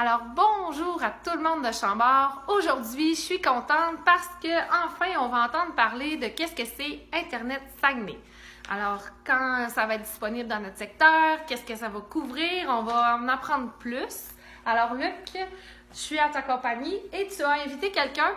Alors, bonjour à tout le monde de Chambord. Aujourd'hui, je suis contente parce que enfin, on va entendre parler de qu'est-ce que c'est Internet Saguenay. Alors, quand ça va être disponible dans notre secteur, qu'est-ce que ça va couvrir, on va en apprendre plus. Alors, Luc, je suis à ta compagnie et tu as invité quelqu'un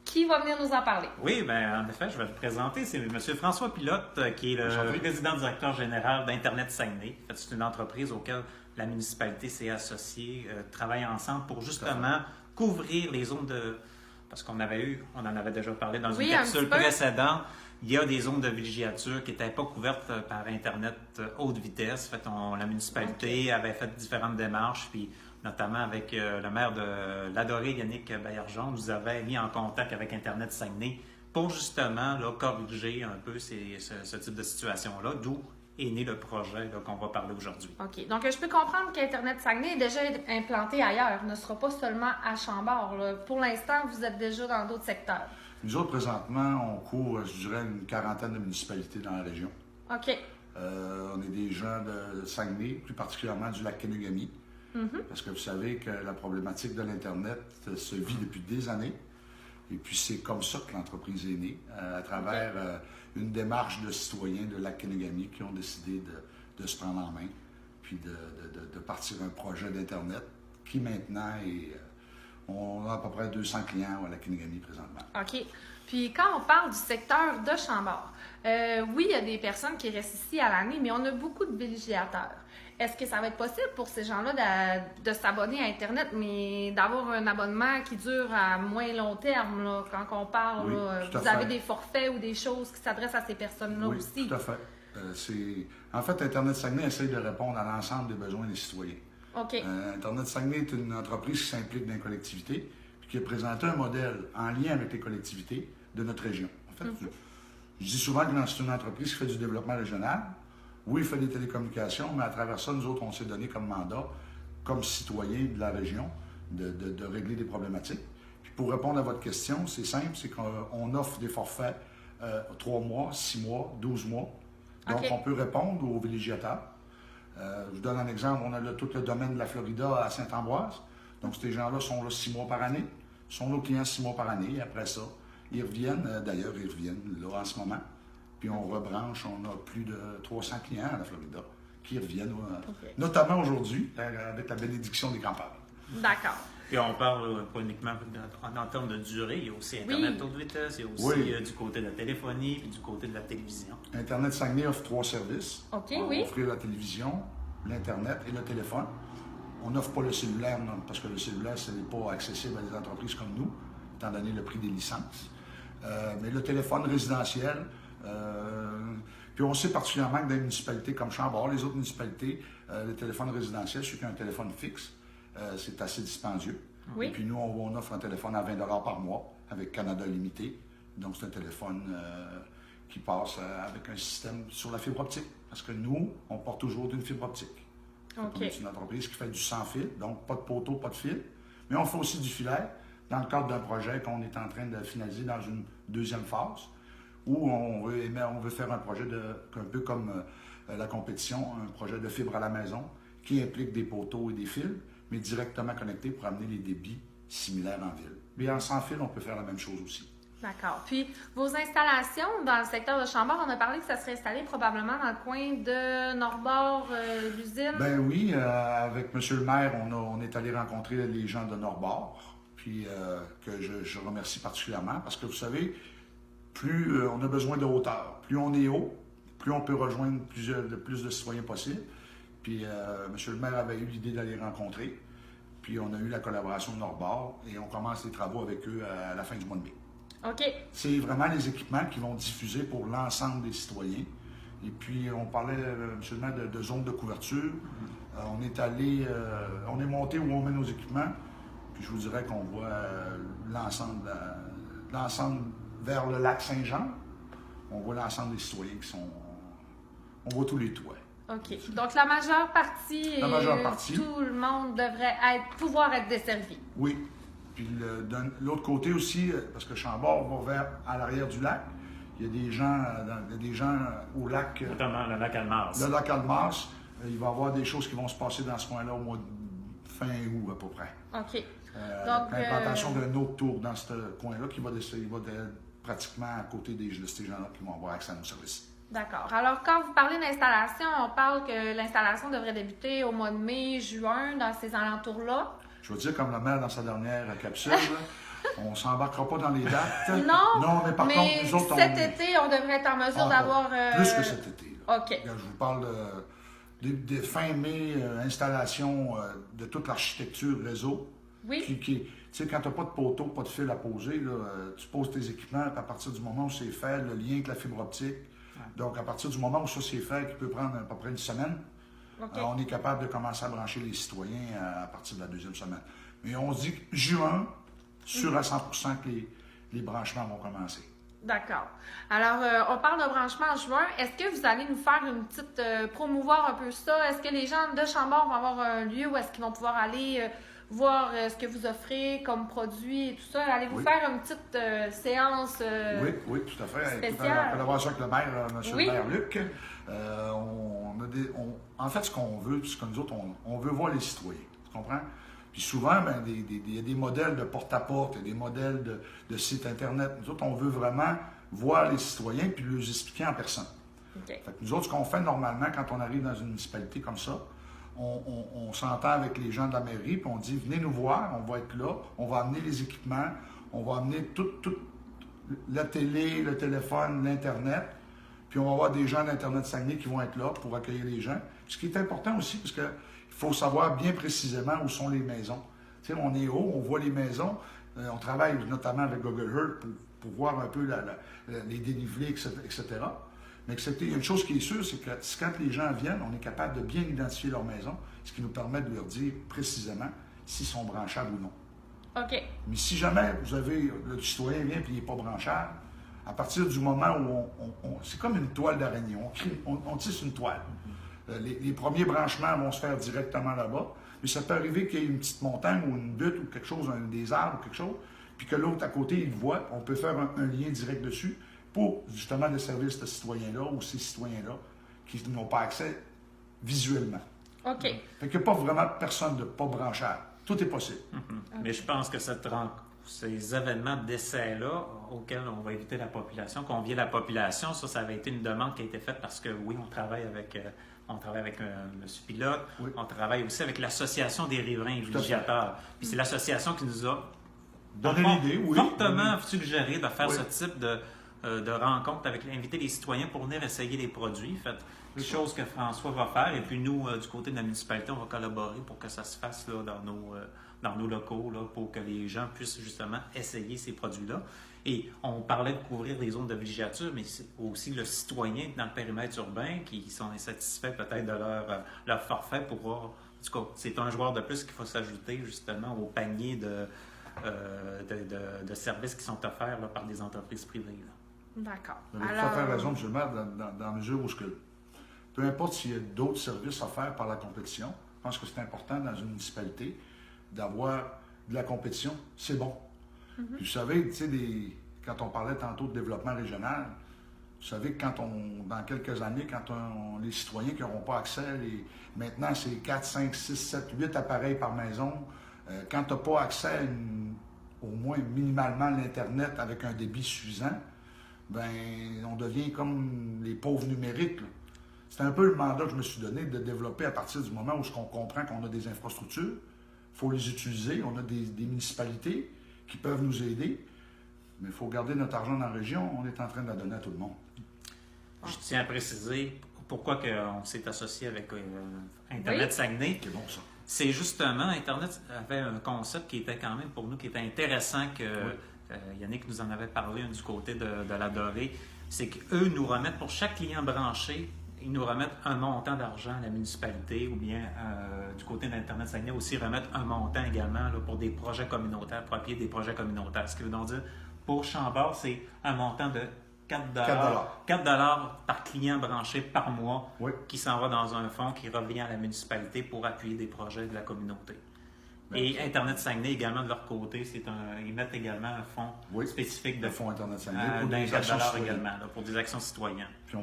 qui va venir nous en parler. Oui, bien, en effet, je vais le présenter. C'est M. François Pilote, qui est le président directeur général d'Internet Saguenay. En fait, c'est une entreprise auquel la municipalité s'est associée, travaille ensemble pour justement couvrir les zones de... Parce on en avait déjà parlé dans une capsule précédente. Il y a des zones de villégiature qui n'étaient pas couvertes par Internet haute vitesse. En fait, la municipalité avait fait différentes démarches, puis notamment avec le maire de l'Adoré, Yannick Baillargeon, nous avait mis en contact avec Internet Saguenay pour justement corriger un peu ce type de situation-là, d'où est né le projet qu'on va parler aujourd'hui. OK. Donc, je peux comprendre qu'Internet Saguenay est déjà implanté ailleurs, ne sera pas seulement à Chambord. Là. Pour l'instant, vous êtes déjà dans d'autres secteurs. Nous autres, présentement, on couvre, je dirais, une quarantaine de municipalités dans la région. OK. On est des gens de Saguenay, plus particulièrement du lac Kenegami. Parce que vous savez que la problématique de l'Internet se vit depuis des années. Et puis, c'est comme ça que l'entreprise est née, à travers une démarche de citoyens de lac Kenegami qui ont décidé de se prendre en main, puis de partir un projet d'Internet qui maintenant est... on a à peu près 200 clients à lac Kenegami présentement. OK. Puis quand on parle du secteur de Chambord, oui, il y a des personnes qui restent ici à l'année, mais on a beaucoup de villégiateurs. Est-ce que ça va être possible pour ces gens-là de s'abonner à Internet, mais d'avoir un abonnement qui dure à moins long terme, là, quand on parle, Oui, là, vous avez des forfaits ou des choses qui s'adressent à ces personnes-là oui, aussi? Tout à fait. En fait, Internet Saguenay essaie de répondre à l'ensemble des besoins des citoyens. OK. Internet Saguenay est une entreprise qui s'implique dans les collectivités puis qui a présenté un modèle en lien avec les collectivités de notre région. En fait, je dis souvent que c'est une entreprise qui fait du développement régional. Oui, il fait des télécommunications, mais à travers ça, nous autres, on s'est donné comme mandat, comme citoyens de la région, de régler des problématiques. Puis pour répondre à votre question, c'est simple, c'est qu'on offre des forfaits 3 mois, 6 mois, 12 mois. Donc, on peut répondre aux villégiateurs. Je vous donne un exemple, on a tout le domaine de la Florida à Saint-Ambroise. Donc, ces gens-là sont là 6 mois par année. Ils sont nos clients 6 mois par année. Et après ça, ils reviennent. D'ailleurs, ils reviennent là en ce moment. Puis on rebranche, on a plus de 300 clients à la Florida qui reviennent, notamment aujourd'hui, avec la bénédiction des grands-parents. D'accord. Puis on parle pas uniquement en termes de durée, il y a aussi Internet haute vitesse, il y a aussi du côté de la téléphonie puis du côté de la télévision. Internet Saguenay offre 3 services. OK, on va offrir la télévision, l'Internet et le téléphone. On n'offre pas le cellulaire, non, parce que le cellulaire, ce n'est pas accessible à des entreprises comme nous, étant donné le prix des licences. Mais le téléphone résidentiel, puis on sait particulièrement que dans les municipalités comme Chambord, les autres municipalités, le téléphone résidentiel, c'est qu'un téléphone fixe, c'est assez dispendieux. Oui. Et puis nous, on offre un téléphone à 20 $ par mois avec Canada Limité. Donc c'est un téléphone qui passe avec un système sur la fibre optique. Parce que nous, on porte toujours d'une fibre optique. On est une entreprise qui fait du sans fil, donc pas de poteau, pas de fil. Mais on fait aussi du filaire dans le cadre d'un projet qu'on est en train de finaliser dans une deuxième phase, où on veut faire un projet un peu comme la compétition, un projet de fibre à la maison qui implique des poteaux et des fils, mais directement connectés pour amener les débits similaires en ville. Mais en sans fil, on peut faire la même chose aussi. D'accord. Puis, vos installations dans le secteur de Chambord, on a parlé que ça serait installé probablement dans le coin de Norbord, l'usine. Ben oui, avec M. le maire, on est allé rencontrer les gens de Norbord, puis que je remercie particulièrement, parce que vous savez, plus on a besoin de hauteur, plus on est haut, plus on peut rejoindre plus de citoyens possible. Puis M. le maire avait eu l'idée d'aller rencontrer, puis on a eu la collaboration de Norbord, et on commence les travaux avec eux à la fin du mois de mai. OK. C'est vraiment les équipements qui vont diffuser pour l'ensemble des citoyens. Et puis, on parlait, absolument, de zones de couverture. On est monté où on met nos équipements. Puis, je vous dirais qu'on voit l'ensemble vers le lac Saint-Jean. On voit l'ensemble des citoyens qui sont... On voit tous les toits. OK. Donc, la majeure partie, tout le monde devrait pouvoir être desservi. Oui. Puis de l'autre côté aussi, parce que Chambord va à l'arrière du lac, il y a des gens au lac. Notamment le lac Almas. Le lac Almas. Il va y avoir des choses qui vont se passer dans ce coin-là au mois de fin août à peu près. OK. Donc, l'implantation d'un autre tour dans ce coin-là qui va être pratiquement à côté de ces gens-là qui vont avoir accès à nos services. D'accord. Alors, quand vous parlez d'installation, on parle que l'installation devrait débuter au mois de mai, juin, dans ces alentours-là. Je veux dire, comme le maire dans sa dernière capsule, on ne s'embarquera pas dans les dates. Non, mais par contre, nous autres, cet été, on devrait être en mesure d'avoir... Plus que cet été. Là. OK. Là, je vous parle de fin mai, installation de toute l'architecture réseau. Oui. Tu sais, quand tu n'as pas de poteau, pas de fil à poser, là, tu poses tes équipements, puis à partir du moment où c'est fait, le lien avec la fibre optique, donc à partir du moment où ça c'est fait, qui peut prendre à peu près une semaine, on est capable de commencer à brancher les citoyens à partir de la deuxième semaine. Mais on se dit que juin, sûr à 100% que les branchements vont commencer. D'accord. Alors, on parle de branchement en juin. Est-ce que vous allez nous faire une petite... promouvoir un peu ça? Est-ce que les gens de Chambord vont avoir un lieu où est-ce qu'ils vont pouvoir aller... voir ce que vous offrez comme produit et tout ça. Allez-vous faire une petite séance oui, tout à fait. spéciale? En collaboration avec le maire, M. le maire Luc, en fait, ce qu'on veut, ce que nous autres, on veut voir les citoyens. Tu comprends? Puis souvent, il y a des modèles de porte-à-porte, il y a des modèles de sites Internet. Nous autres, on veut vraiment voir les citoyens puis leur expliquer en personne. Okay. Fait que nous autres, ce qu'on fait normalement quand on arrive dans une municipalité comme ça, on s'entend avec les gens de la mairie, puis on dit, venez nous voir, on va être là, on va amener les équipements, on va amener toute la télé, le téléphone, l'Internet, puis on va avoir des gens d'Internet Saguenay qui vont être là pour accueillir les gens. Ce qui est important aussi, parce qu'il faut savoir bien précisément où sont les maisons. Tu sais, on est haut, on voit les maisons, on travaille notamment avec Google Earth pour voir un peu les dénivelés, etc. Mais il y a une chose qui est sûre, c'est que quand les gens viennent, on est capable de bien identifier leur maison, ce qui nous permet de leur dire précisément s'ils sont branchables ou non. OK. Mais si jamais le citoyen vient et il n'est pas branchable, à partir du moment où c'est comme une toile d'araignée, on tisse une toile. Les premiers branchements vont se faire directement là-bas, mais ça peut arriver qu'il y ait une petite montagne ou une butte ou quelque chose, des arbres ou quelque chose, puis que l'autre à côté, il le voit, on peut faire un lien direct dessus, pour justement desservir ce citoyen-là ou ces citoyens-là qui n'ont pas accès visuellement. OK. Fait qu'il n'y a pas vraiment personne de pas branchable. Tout est possible. Okay. Mais je pense que ces événements d'essai-là, auxquels on va éviter la population, convier la population, ça avait été une demande qui a été faite parce que, oui, on travaille avec M. Pilote, on travaille aussi avec l'Association des riverains et villégiateurs. Puis c'est l'association qui nous a fortement suggéré de faire ce type de rencontre avec inviter les citoyens pour venir essayer les produits. Faites chose que François va faire. Et puis nous, du côté de la municipalité, on va collaborer pour que ça se fasse là, dans nos locaux, là, pour que les gens puissent justement essayer ces produits-là. Et on parlait de couvrir les zones de villégiature, mais c'est aussi le citoyen dans le périmètre urbain qui sont insatisfaits peut-être de leur forfait pourra... En tout cas, c'est un joueur de plus qu'il faut s'ajouter justement au panier de services qui sont offerts là, par des entreprises privées. Là. D'accord. Vous avez tout à fait raison, M. le maire, dans la mesure où peu importe s'il y a d'autres services offerts par la compétition, je pense que c'est important dans une municipalité d'avoir de la compétition. C'est bon. Puis vous savez, tu sais, quand on parlait tantôt de développement régional, vous savez que dans quelques années, quand les citoyens qui n'auront pas accès, maintenant c'est 4, 5, 6, 7, 8 appareils par maison, quand tu n'as pas accès au moins minimalement à l'Internet avec un débit suffisant, on devient comme les pauvres numériques. Là. C'est un peu le mandat que je me suis donné de développer à partir du moment où on comprend qu'on a des infrastructures, il faut les utiliser, on a des municipalités qui peuvent nous aider, mais il faut garder notre argent dans la région, on est en train de la donner à tout le monde. Je tiens à préciser pourquoi on s'est associé avec Internet Saguenay. C'est bon ça. C'est justement, Internet avait un concept qui était quand même pour nous, qui était intéressant, que Yannick nous en avait parlé du côté de la Dorée, c'est qu'eux nous remettent, pour chaque client branché, ils nous remettent un montant d'argent à la municipalité, ou bien du côté d'Internet Saguenay aussi remettre un montant également là, pour des projets communautaires, pour appuyer des projets communautaires. Ce qui veut donc dire, pour Chambord, c'est un montant de 4 $ par client branché par mois qui s'en va dans un fonds qui revient à la municipalité pour appuyer des projets de la communauté. Et Internet Saguenay également de leur côté, ils mettent également un fonds spécifique de fonds Internet Saguenay pour des actions également, là, pour des actions citoyennes. Puis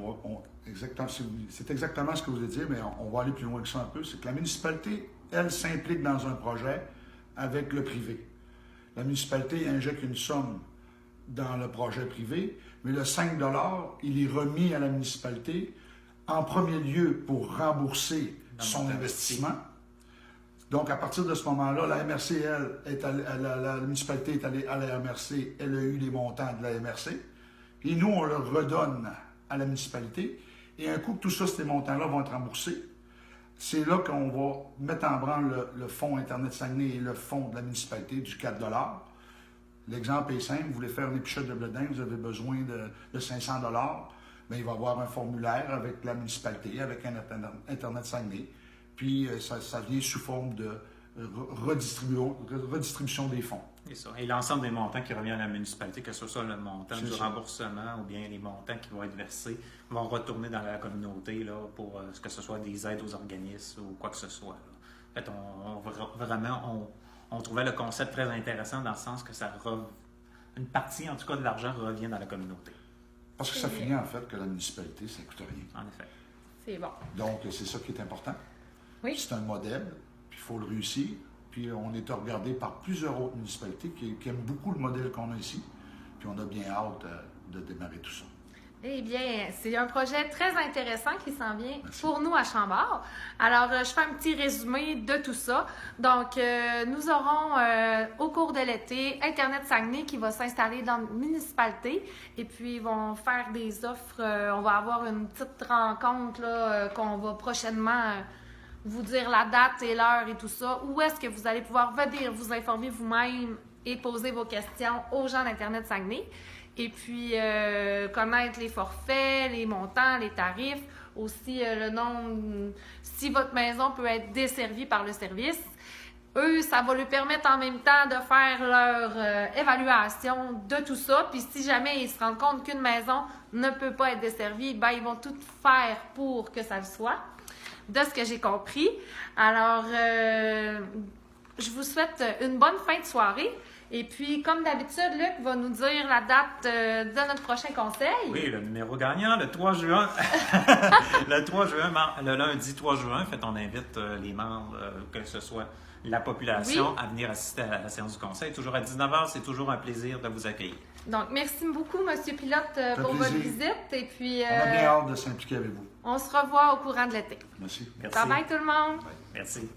c'est exactement ce que vous voulez dire, mais on va aller plus loin que ça un peu. C'est que la municipalité elle, s'implique dans un projet avec le privé. La municipalité injecte une somme dans le projet privé, mais le 5 il est remis à la municipalité en premier lieu pour rembourser son investissement. Donc, à partir de ce moment-là, la MRC, la municipalité est allée à la MRC, elle a eu les montants de la MRC, et nous, on le redonne à la municipalité, et un coup que tout ça, ces montants-là vont être remboursés, c'est là qu'on va mettre en branle le fonds Internet Saguenay et le fonds de la municipalité du 4 $. L'exemple est simple, vous voulez faire une épichette de blé d'Inde, vous avez besoin de 500 $, bien, il va y avoir un formulaire avec la municipalité, avec un Internet Saguenay, puis ça vient sous forme de redistribution des fonds. C'est ça. Et l'ensemble des montants qui reviennent à la municipalité, que ce soit le montant du remboursement ou bien les montants qui vont être versés, vont retourner dans la communauté là, pour que ce soit des aides aux organismes ou quoi que ce soit. Là. En fait, on trouvait le concept très intéressant dans le sens que une partie, en tout cas, de l'argent revient dans la communauté. Parce que ça finit en fait que la municipalité, ça ne coûte rien. En effet. C'est bon. Donc, c'est ça qui est important. Oui. C'est un modèle, puis il faut le réussir. Puis on est regardé par plusieurs autres municipalités qui aiment beaucoup le modèle qu'on a ici. Puis on a bien hâte de démarrer tout ça. Eh bien, c'est un projet très intéressant qui s'en vient pour nous à Chambord. Alors, je fais un petit résumé de tout ça. Donc, nous aurons au cours de l'été Internet Saguenay qui va s'installer dans la municipalité et puis ils vont faire des offres. On va avoir une petite rencontre là, qu'on va prochainement vous dire la date et l'heure et tout ça. Où est-ce que vous allez pouvoir venir vous informer vous-même et poser vos questions aux gens d'Internet Saguenay. Et puis, connaître les forfaits, les montants, les tarifs, aussi le nombre, si votre maison peut être desservie par le service. Eux, ça va leur permettre en même temps de faire leur évaluation de tout ça. Puis si jamais ils se rendent compte qu'une maison ne peut pas être desservie, ben ils vont tout faire pour que ça le soit, de ce que j'ai compris. Alors, je vous souhaite une bonne fin de soirée. Et puis, comme d'habitude, Luc va nous dire la date de notre prochain conseil. Oui, le numéro gagnant, le 3 juin. Le 3 juin, le lundi 3 juin, fait, on invite les membres, que ce soit la population, à venir assister à la séance du conseil. Toujours à 19h, c'est toujours un plaisir de vous accueillir. Donc, merci beaucoup, M. Pilote, pour votre visite. Et puis, on a bien hâte de s'impliquer avec vous. On se revoit au courant de l'été. Merci. Merci. Bye bye tout le monde. Merci.